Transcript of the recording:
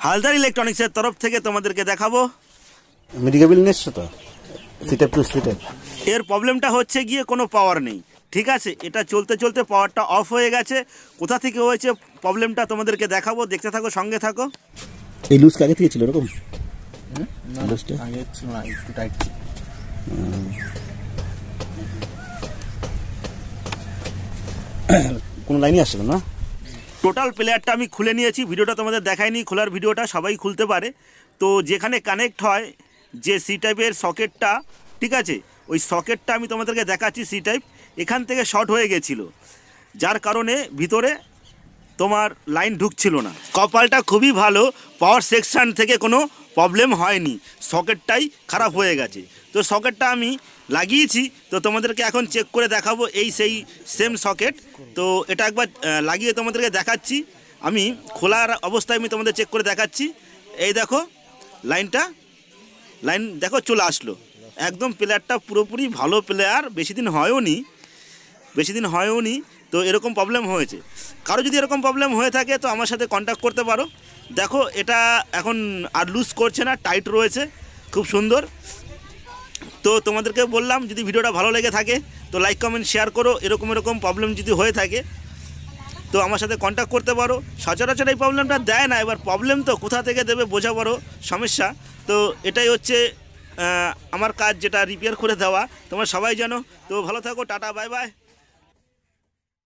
হালদার ইলেকট্রনিক্সের তরফ থেকে তোমাদেরকে দেখাবো মেডিকেবিল নিচ্ছ তো সিটেপ টু সিটেপ। এর প্রবলেমটা হচ্ছে গিয়ে কোনো পাওয়ার নেই, ঠিক আছে। এটা চলতে চলতে পাওয়ারটা অফ হয়ে গেছে। কোথা থেকে হয়েছে প্রবলেমটা তোমাদেরকে দেখাবো, দেখতে থাকো, সঙ্গে থাকো। এই লুজ আগে থেকে ছিল এরকম? আগে ছিল না, একটু টাইট ছিল। কোনো লাইনই আসছে না। টোটাল প্লেয়ারটা আমি খুলে নিয়েছি, ভিডিওটা তোমাদের দেখাইনি, খোলার ভিডিওটা সবাই খুলতে পারে। তো যেখানে কানেক্ট হয় যে সি টাইপের সকেটটা, ঠিক আছে, ওই সকেটটা আমি তোমাদেরকে দেখাচ্ছি। সি টাইপ এখান থেকে শর্ট হয়ে গেছিলো, যার কারণে ভিতরে তোমার লাইন ঢুকছিল না। কপালটা খুবই ভালো, পাওয়ার সেকশন থেকে কোনো প্রবলেম হয়নি, সকেটটাই খারাপ হয়ে গেছে। তো সকেটটা আমি লাগিয়েছি, তো তোমাদেরকে এখন চেক করে দেখাবো। এই সেই সেম সকেট, তো এটা একবার লাগিয়ে তোমাদেরকে দেখাচ্ছি। আমি খোলার অবস্থায় আমি তোমাদের চেক করে দেখাচ্ছি। এই দেখো লাইন দেখো চলে আসলো একদম। প্লেয়ারটা পুরোপুরি ভালো প্লেয়ার, বেশি দিন হয়ও নি। তো এরকম প্রবলেম হয়েছে। কারো যদি এরকম প্রবলেম হয়ে থাকে তো আমার সাথে কন্ট্যাক্ট করতে পারো। দেখো এটা এখন আর লুজ করছে না, টাইট রয়েছে, খুব সুন্দর। তো তোমাদেরকে বললাম, যদি ভিডিওটা ভালো লেগে থাকে তো লাইক কমেন্ট শেয়ার করো। এরকম প্রবলেম যদি হয়ে থাকে তো আমার সাথে কন্ট্যাক্ট করতে পারো। সচরাচর এই প্রবলেমটা দেয় না, এবার প্রবলেম তো কোথা থেকে দেবে বোঝা বড় সমস্যা। তো এটাই হচ্ছে আমার কাজ, যেটা রিপেয়ার করে দেওয়া। তোমরা সবাই জানো। তো ভালো থাকো, টাটা, বাই বাই।